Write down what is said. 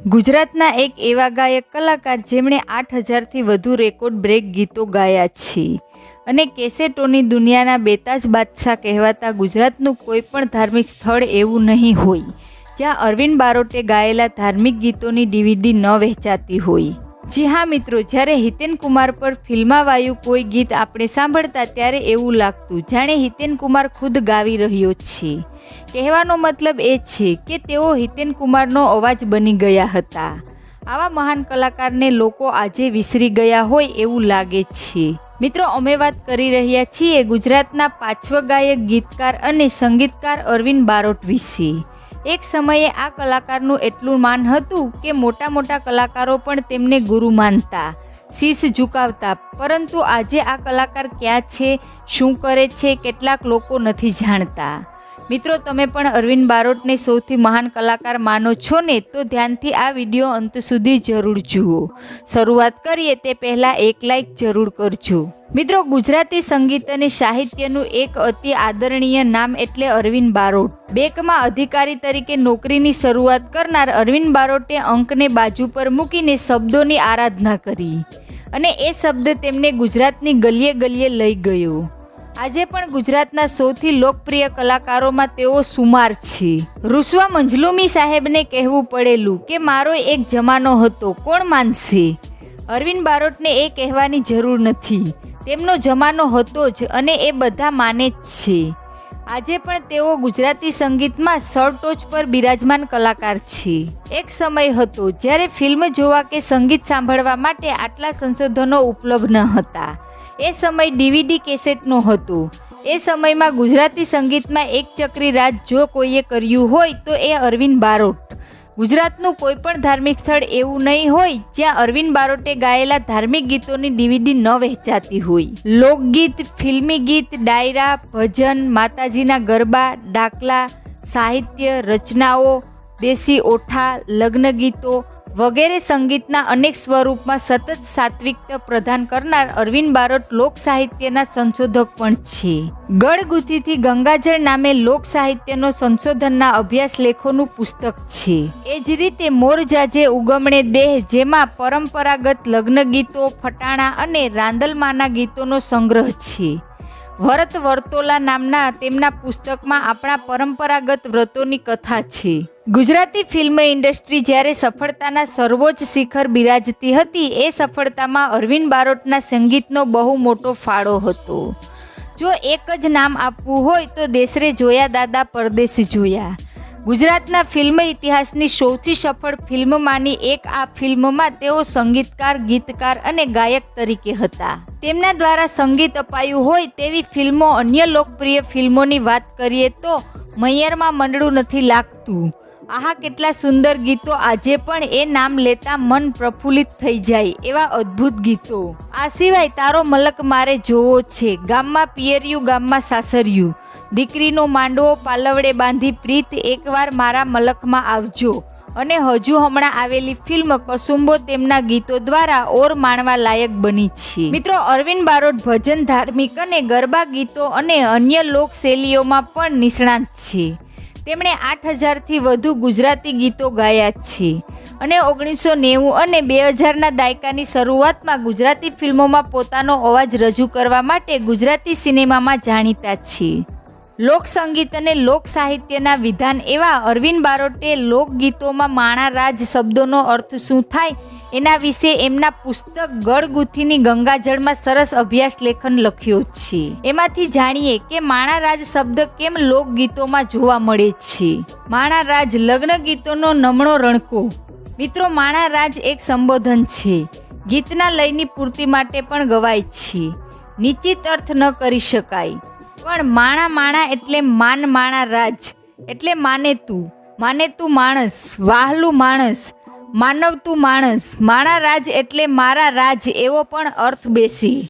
ગુજરાતના એક એવા ગાયક કલાકાર જેમણે 8000થી વધુ રેકોર્ડ બ્રેક ગીતો ગાયા છે અને કેસેટોની દુનિયાના બેતાજ બાદશાહ કહેવાતા ગુજરાતનું કોઈ પણ ધાર્મિક સ્થળ એવું નહીં હોય જ્યાં અરવિંદ બારોટે ગાયેલા ધાર્મિક ગીતોની ડીવીડી ન વહેંચાતી હોય। જી હા મિત્રો, જ્યારે હિતેન કુમાર પર ફિલ્માવાયું કોઈ ગીત આપણે સાંભળતા ત્યારે એવું લાગતું જાણે હિતેન કુમાર ખુદ ગાવી રહ્યો છે। કહેવાનો મતલબ એ છે કે તેઓ હિતેન કુમારનો અવાજ બની ગયા હતા। આવા મહાન કલાકારને લોકો આજે વિસરી ગયા હોય એવું લાગે છે। મિત્રો, અમે વાત કરી રહ્યા છીએ ગુજરાતના પાર્શ્વગાયક, ગીતકાર અને સંગીતકાર અરવિંદ બારોટ વિશે। એક સમયે આ કલાકારનું એટલું માન હતું કે મોટા મોટા કલાકારો પણ તેમને ગુરુ માનતા, શીશ ઝુકાવતા। પરંતુ આજે આ કલાકાર ક્યાં છે, શું કરે છે, કેટલાક લોકો નથી જાણતા। મિત્રો, તમે પણ અરવિંદ બારોટને સૌથી મહાન કલાકાર માનો છો ને? તો ધ્યાનથી આ વિડીયો અંત સુધી જરૂર જુઓ। શરૂઆત કરીએ તે પહેલાં એક લાઈક જરૂર કરજો। મિત્રો, ગુજરાતી સંગીત અને સાહિત્યનું એક અતિ આદરણીય નામ એટલે અરવિંદ બારોટ। બેંકમાં અધિકારી તરીકે નોકરીની શરૂઆત કરનાર અરવિંદ બારોટે અંકને બાજુ પર મૂકીને શબ્દોની આરાધના કરી અને એ શબ્દ તેમને ગુજરાતની ગલીએ ગલીએ લઈ ગયો। આજે પણ ગુજરાતના સૌથી લોકપ્રિય કલાકારોમાં તેઓ શુમાર છે। રૂસવા મંજલુમી સાહેબને કહેવું પડેલું કે મારો એક જમાનો હતો, કોણ માનશે? અરવિંદ બારોટને એ કહેવાની જરૂર નથી, તેમનો જમાનો હતો જ અને એ બધા માને જ છે। આજે પણ તેઓ ગુજરાતી સંગીતમાં સરટોચ પર બિરાજમાન કલાકાર છે। એક સમય હતો જ્યારે ફિલ્મ જોવા કે સંગીત સાંભળવા માટે આટલા સંશોધનો ઉપલબ્ધ ન હતા। એ સમય ડીવીડી કેસેટનો હતો। એ સમયમાં ગુજરાતી સંગીતમાં એક ચક્રી રાજ જો કોઈએ કર્યું હોય તો એ અરવિંદ બારોટ। ગુજરાતનું કોઈ પણ ધાર્મિક સ્થળ એવું નહીં હોય જ્યાં અરવિંદ બારોટે ગાયેલા ધાર્મિક ગીતોની ડીવીડી ન વહેંચાતી હોય। લોકગીત, ફિલ્મી ગીત, ડાયરા, ભજન, માતાજીના ગરબા, ડાકલા, સાહિત્ય રચનાઓ, દેશી ઓઠા, લગ્ન ગીતો વગેરે સંગીતના અનેક સ્વરૂપમાં સતત સાત્વિકતા પ્રદાન કરનાર અરવિંદ બારોટ લોક સાહિત્યના સંશોધક પણ છે। ગળગુથીથી ગંગાજળ નામે લોક સાહિત્યનો સંશોધનના અભ્યાસ લેખોનું પુસ્તક છે। એ જ રીતે મોરજાજે ઉગમણે દેહ, જેમાં પરંપરાગત લગ્ન ગીતો, ફટાણા અને રાંદલમાના ગીતોનો સંગ્રહ છે। વ્રત વર્તોલા નામના તેમના પુસ્તકમાં આપણા પરંપરાગત વ્રતોની કથા છે। ગુજરાતી ફિલ્મ ઇન્ડસ્ટ્રી જ્યારે સફળતાના સર્વોચ્ચ શિખર બિરાજતી હતી એ સફળતામાં અરવિંદ બારોટના સંગીતનો બહુ મોટો ફાળો હતો। જો એક જ નામ આપવું હોય તો દેશરે જોયા દાદા પરદેશ જોયા। ગુજરાતના ફિલ્મ ઇતિહાસની સૌથી સફળ ફિલ્મમાંની એક આ ફિલ્મમાં તેઓ સંગીતકાર, ગીતકાર અને ગાયક તરીકે હતા। તેમના દ્વારા સંગીત અપાયું હોય તેવી ફિલ્મો, અન્ય લોકપ્રિય ફિલ્મોની વાત કરીએ તો મૈયરમાં મંડળું નથી લાગતું, આહા કેટલા સુંદર ગીતો, આજે પણ એ નામ લેતા મન પ્રફુલ્લિત થઈ જાય એવા અદ્ભુત ગીતો। આ સિવાય તારો મલક મારે જોવો છે, ગામમાં પિયરિયું ગામમાં સાસરિયું, દીકરીનો માંડવો પાલવડે બાંધી પ્રીત, એકવાર મારા મલકમાં આવજો અને હજુ હમણાં આવેલી ફિલ્મ કસુંબો તેમના ગીતો દ્વારા ઓર માણવા લાયક બની છે। મિત્રો, અરવિંદ બારોટ ભજન, ધાર્મિક અને ગરબા ગીતો અને અન્ય લોક શૈલીઓમાં પણ નિષ્ણાત છે। તેમણે 8000થી વધુ ગુજરાતી ગીતો ગાયા છે અને 1990 અને 2000ના દાયકાની શરૂઆતમાં ગુજરાતી ફિલ્મોમાં પોતાનો અવાજ રજૂ કરવા માટે ગુજરાતી સિનેમામાં જાણીતા છે। લોકસંગીત અને લોક સાહિત્યના વિધાન એવા અરવિંદ બારોટે લોકગીતોમાં માણા રાજ શબ્દોનો અર્થ શું થાય એના વિશે એમના પુસ્તક ગળગુથીની ગંગાજળમાં સરસ અભ્યાસ લેખન લખ્યો છે। એમાંથી જાણીએ કે માણા રાજ શબ્દ કેમ લોકગીતોમાં જોવા મળે છે। માણા રાજ લગ્ન ગીતોનો નમણો રણકો। મિત્રો, માણા રાજ એક સંબોધન છે, ગીતના લયની પૂર્તિ માટે પણ ગવાય છે। નિશ્ચિત અર્થ ન કરી શકાય, પણ માણા માણા એટલે માન, માણા રાજ એટલે માનેતું માણસ, વાહલું માણસ, માનવતું માણસ, માણા રાજ એટલે મારા રાજ એવો પણ અર્થ બેસે।